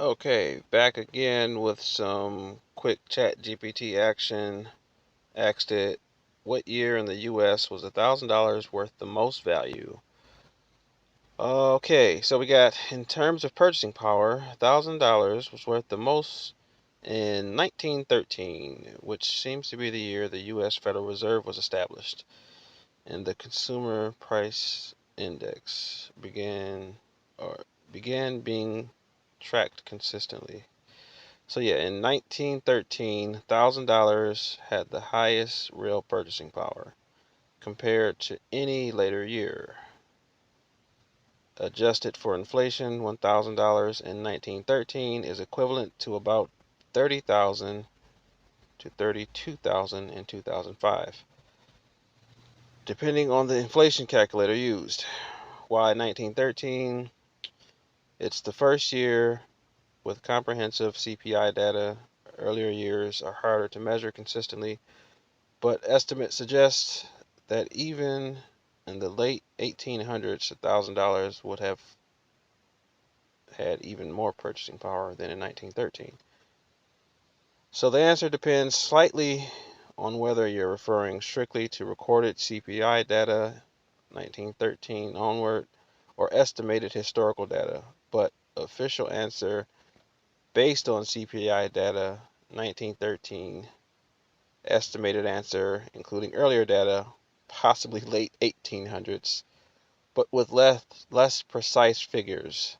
Okay, back again with some quick chat GPT action. Asked it, what year in the US was $1,000 worth the most value? Okay, so we got, in terms of purchasing power, $1,000 was worth the most in 1913, which seems to be the year the US Federal Reserve was established, and the Consumer Price Index began being tracked consistently. So yeah, in 1913, $1,000 had the highest real purchasing power compared to any later year. Adjusted for inflation, $1,000 in 1913 is equivalent to about 30,000 to 32,000 in 2005, depending on the inflation calculator used. Why 1913? It's the first year with comprehensive CPI data. Earlier years are harder to measure consistently, but estimates suggest that even in the late 1800s, $1,000 would have had even more purchasing power than in 1913. So the answer depends slightly on whether you're referring strictly to recorded CPI data, 1913 onward, or estimated historical data. But official answer based on CPI data, 1913. Estimated answer, including earlier data, possibly late 1800s, but with less precise figures.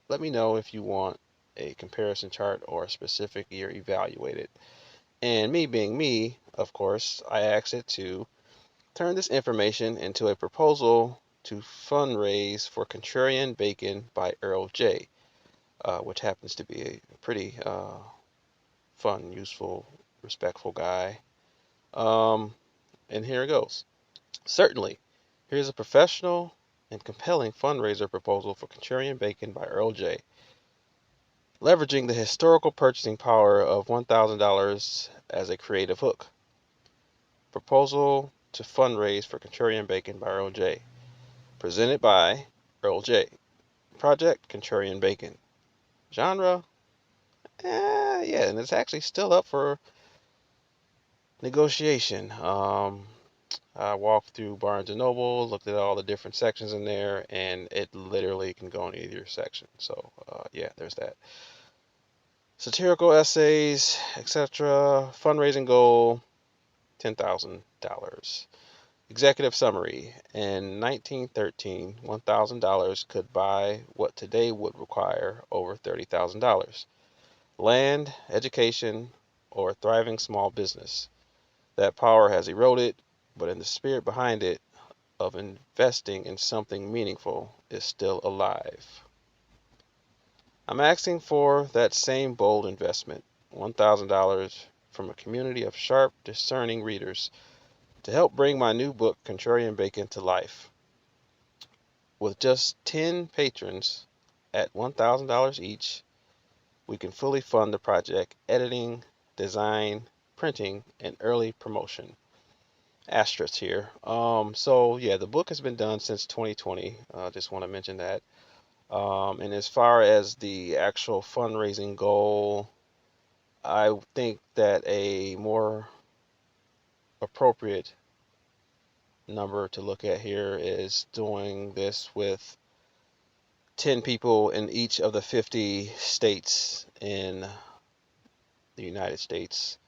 Let me know if you want a comparison chart or a specific year evaluated. And me being me, of course, I asked it to turn this information into a proposal to fundraise for Contrarian Bacon by Earl J., which happens to be a pretty fun, useful, respectful guy. And here it goes. Certainly, here's a professional and compelling fundraiser proposal for Contrarian Bacon by Earl J., leveraging the historical purchasing power of $1,000 as a creative hook. Proposal to fundraise for Contrarian Bacon by Earl J., presented by Earl J. Project Contrarian Bacon. Genre? Yeah, and it's actually still up for negotiation. I walked through Barnes and Noble, looked at all the different sections in there, and it literally can go in either section. So, yeah, there's that. Satirical essays, etc. Fundraising goal, $10,000. Executive summary. In 1913, $1,000 could buy what today would require over $30,000. Land, education, or a thriving small business. That power has eroded, but in the spirit behind it of investing in something meaningful is still alive. I'm asking for that same bold investment, $1,000 from a community of sharp, discerning readers to help bring my new book, Contrarian Bacon, to life. With just 10 patrons at $1,000 each, we can fully fund the project: editing, design, printing, and early promotion. Asterisk here. So yeah, the book has been done since 2020. Just want to mention that. And as far as the actual fundraising goal, I think that a more appropriate number to look at here is doing this with 10 people in each of the 50 states in the United States.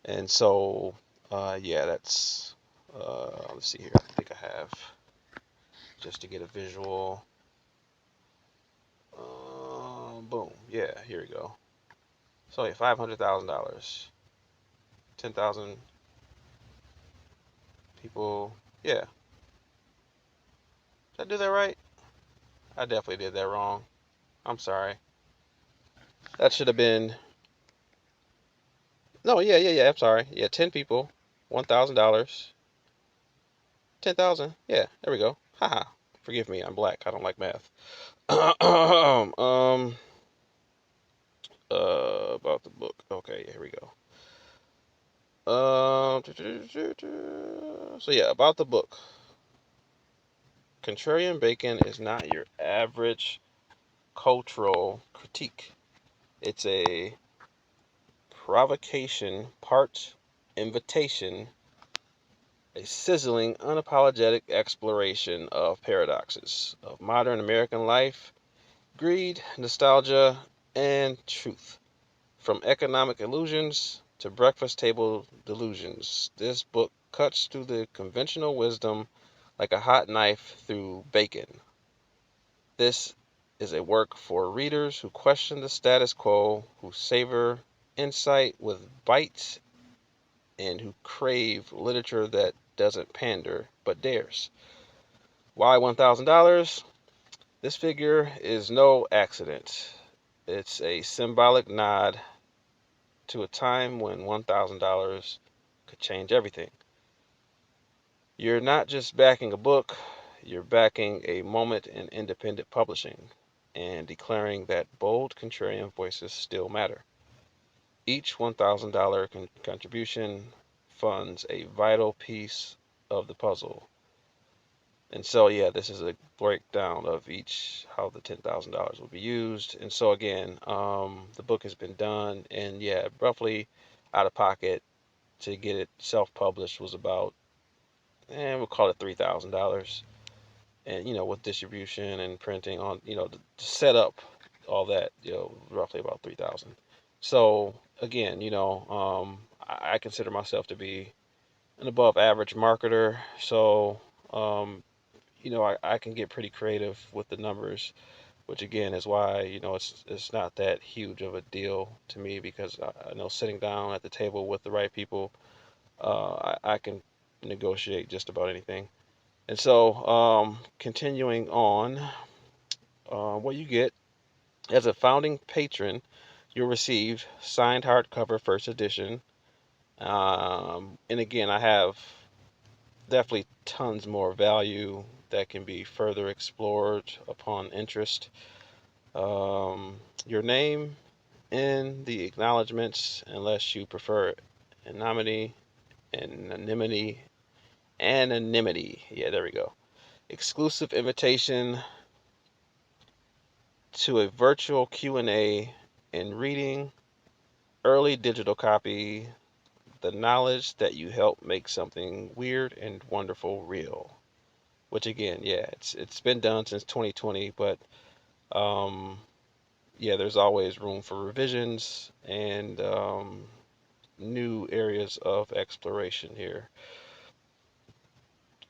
And so, yeah, that's, let's see here. I think I have, just to get a visual. Boom. Yeah, here we go. So, yeah, $500,000. 10,000 people. Yeah. Did I do that right? I definitely did that wrong. I'm sorry. That should have been. No, yeah. I'm sorry. Yeah, 10 people, $1,000. 10,000. Yeah, there we go. Haha. Forgive me. I'm black. I don't like math. About the book. Okay, here we go. So yeah, about the book. Contrarian Bacon is not your average cultural critique. It's a provocation, part invitation, a sizzling, unapologetic exploration of paradoxes of modern American life, greed, nostalgia, and truth. From economic illusions to breakfast table delusions, this book cuts through the conventional wisdom like a hot knife through bacon. This is a work for readers who question the status quo, who savor insight with bites, and who crave literature that doesn't pander but dares. Why $1,000? This figure is no accident. It's a symbolic nod to a time when $1,000 could change everything. You're not just backing a book, you're backing a moment in independent publishing and declaring that bold contrarian voices still matter. Each $1,000 contribution funds a vital piece of the puzzle. And so, yeah, this is a breakdown of each, how the $10,000 will be used. And so, again, the book has been done, and yeah, roughly out of pocket to get it self-published was about, we'll call it $3,000. And with distribution and printing on, to set up all that, roughly about 3,000. So again, I consider myself to be an above average marketer. So I can get pretty creative with the numbers, which again is why it's not that huge of a deal to me, because I know sitting down at the table with the right people, I can negotiate just about anything. And so, continuing on, what you get as a founding patron, you'll receive signed hardcover first edition. And again, I have definitely tons more value that can be further explored upon interest. Your name in the acknowledgments, unless you prefer anonymity, anonymity, anonymity. Yeah, there we go. Exclusive invitation to a virtual Q&A and reading, early digital copy, the knowledge that you helped make something weird and wonderful real. Which again, yeah, it's been done since 2020, but um, yeah, there's always room for revisions and new areas of exploration here.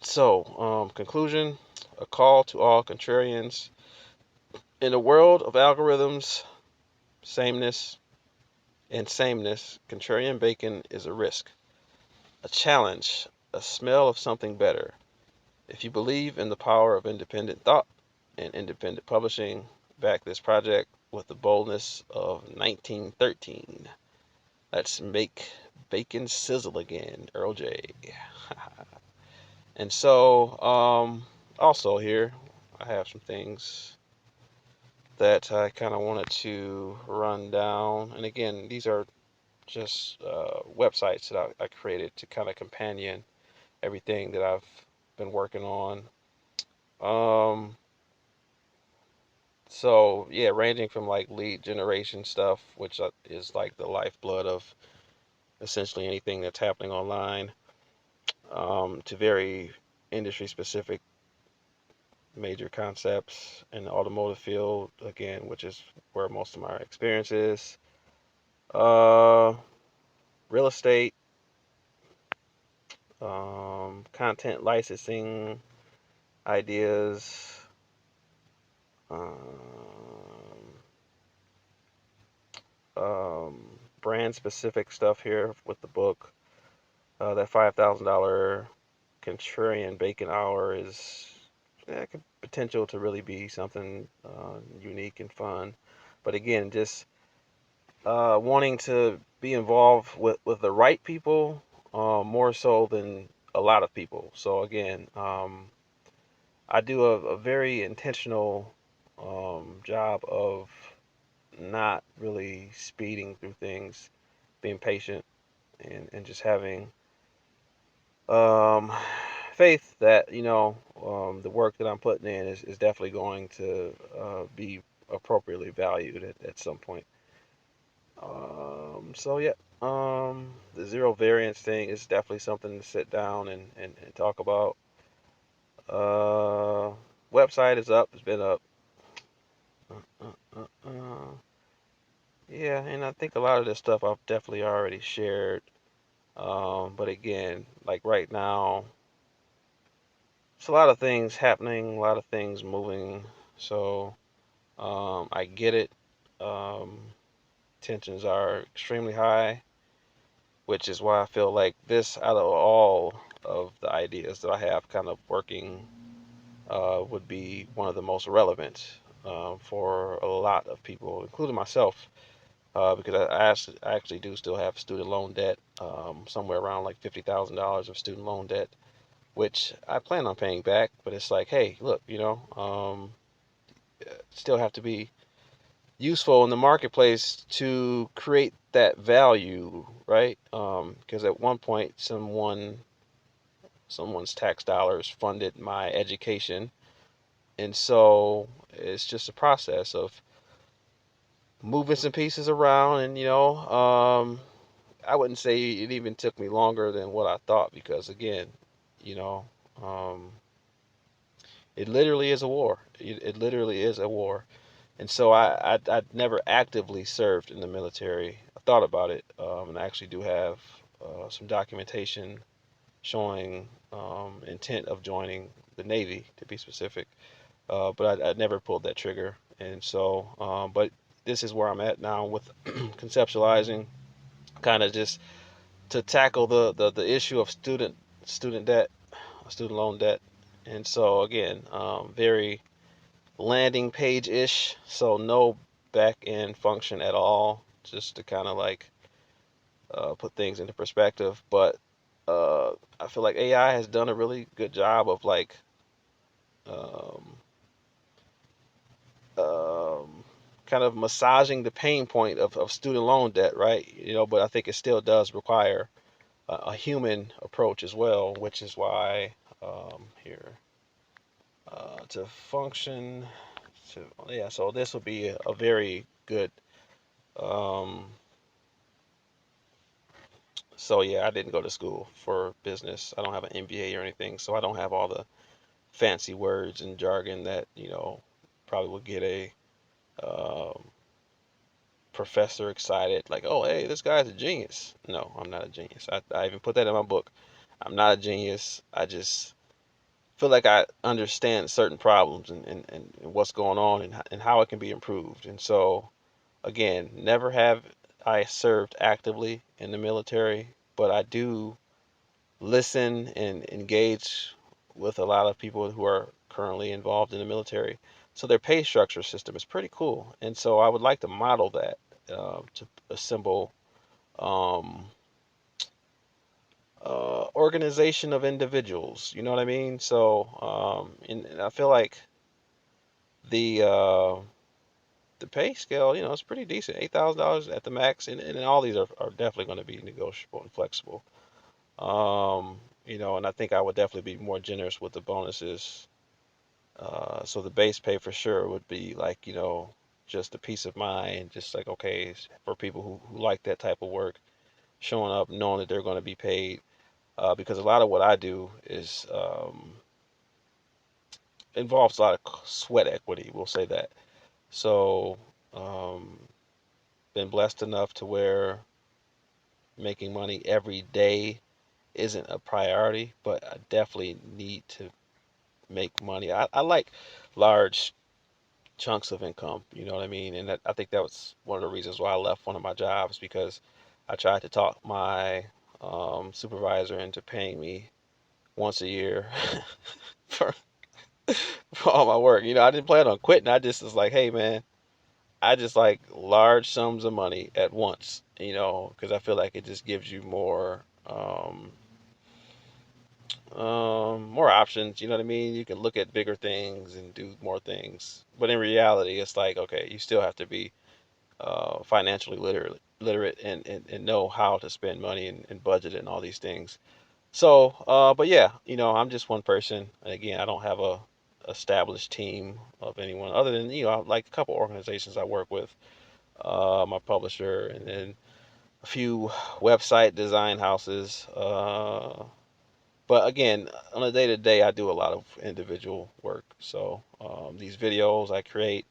So, conclusion: a call to all contrarians. In a world of algorithms, sameness, and sameness, contrarian bacon is a risk, a challenge, a smell of something better. If you believe in the power of independent thought and independent publishing, back this project with the boldness of 1913. Let's make bacon sizzle again, Earl J. And so, also here, I have some things that I kind of wanted to run down. And again, these are just websites that I created to kind of companion everything that I've been working on. Um, so yeah, ranging from like lead generation stuff, which is like the lifeblood of essentially anything that's happening online, to very industry specific major concepts in the automotive field, again, which is where most of my experience is. Uh, Real estate, content licensing ideas, um, brand specific stuff here with the book. That $5,000 contrarian bacon hour is potential to really be something unique and fun. But again, just wanting to be involved with the right people more so than a lot of people. So again, I do a very intentional job of not really speeding through things, being patient, and just having um, faith that the work that I'm putting in is definitely going to be appropriately valued at some point. So yeah, the zero variance thing is definitely something to sit down and talk about. Uh, Website is up. It's been up. Yeah, and I think a lot of this stuff I've definitely already shared. But again, like right now, it's a lot of things happening, a lot of things moving. So I get it. Um, Tensions are extremely high, which is why I feel like this, out of all of the ideas that I have kind of working, would be one of the most relevant for a lot of people, including myself, because I actually do still have student loan debt, somewhere around like $50,000 of student loan debt, which I plan on paying back. But it's like, hey, look, still have to be useful in the marketplace to create that value, right? Because at one point, someone's tax dollars funded my education, and so it's just a process of moving some pieces around, and I wouldn't say it even took me longer than what I thought, because again, you know, um, it literally is a war. It literally is a war. And so I never actively served in the military. I thought about it, and I actually do have some documentation showing intent of joining the Navy, to be specific. But I never pulled that trigger. And so, but this is where I'm at now with conceptualizing, kind of just to tackle the issue of student debt, student loan debt. And so again, very landing page ish, so no back end function at all, just to kind of like put things into perspective. But I feel like AI has done a really good job of like um, um, kind of massaging the pain point of student loan debt, right? But I think it still does require a human approach as well, which is why here to function. Yeah, so this will be a very good. Um, so yeah, I didn't go to school for business. I don't have an MBA or anything, so I don't have all the fancy words and jargon that probably would get a um, professor excited, like, oh, hey, this guy's a genius. No, I'm not a genius. I even put that in my book. I'm not a genius. I just feel like I understand certain problems and what's going on, and how it can be improved. And so, again, never have I served actively in the military, but I do listen and engage with a lot of people who are currently involved in the military. So their pay structure system is pretty cool. And so I would like to model that, to assemble um, organization of individuals. You know what I mean? So, and I feel like the uh, the pay scale, it's pretty decent. $8,000 at the max, and all these are definitely going to be negotiable and flexible. And I think I would definitely be more generous with the bonuses. So the base pay for sure would be like, just a peace of mind, just like, okay, for people who like that type of work, showing up, knowing that they're going to be paid. Because a lot of what I do is involves a lot of sweat equity, we'll say that. So, um, been blessed enough to where making money every day isn't a priority, but I definitely need to make money. I like large chunks of income, you know what I mean? And I think that was one of the reasons why I left one of my jobs, because I tried to talk my supervisor into paying me once a year for, for all my work. I didn't plan on quitting. I just was like, hey, man, I just like large sums of money at once, because I feel like it just gives you more options. You know what I mean? You can look at bigger things and do more things. But in reality, it's like, okay, you still have to be financially literate and know how to spend money and budget and all these things. So, but yeah, I'm just one person. And again, I don't have a established team of anyone other than, like a couple organizations I work with. my publisher, and then a few website design houses. But again, on a day to day, I do a lot of individual work. So these videos I create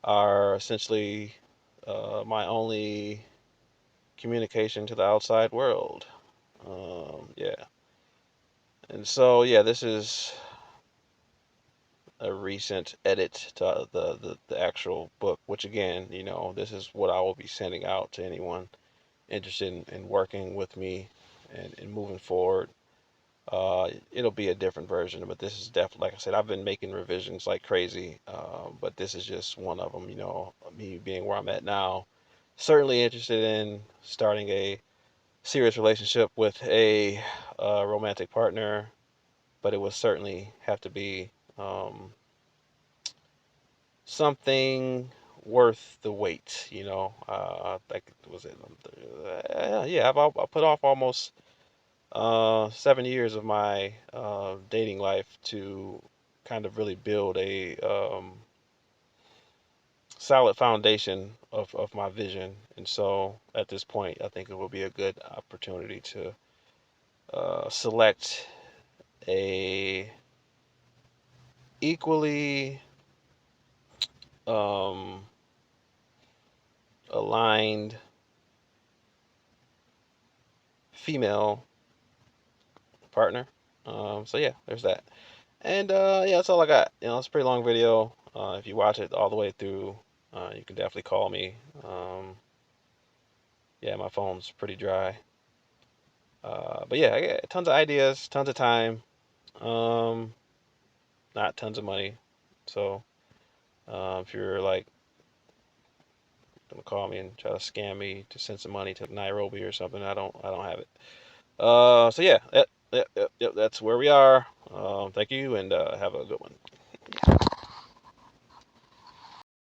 are essentially my only communication to the outside world. Yeah. And so, yeah, this is a recent edit to the actual book, which again, this is what I will be sending out to anyone interested in working with me and moving forward. It'll be a different version, but this is definitely, like I said, I've been making revisions like crazy, but this is just one of them. Me being where I'm at now, certainly interested in starting a serious relationship with a romantic partner, but it would certainly have to be something worth the wait. Like was it? Yeah, I put off almost 7 years of my dating life to kind of really build a solid foundation of my vision. And so at this point, I think it will be a good opportunity to select a equally um, aligned female partner. So yeah, there's that. And yeah, that's all I got. It's a pretty long video. If you watch it all the way through, you can definitely call me. Yeah, my phone's pretty dry. But yeah, I got tons of ideas, tons of time, um, not tons of money. So if you're like gonna call me and try to scam me to send some money to Nairobi or something, I don't have it. So yeah, yep, that's where we are. Thank you, and have a good one.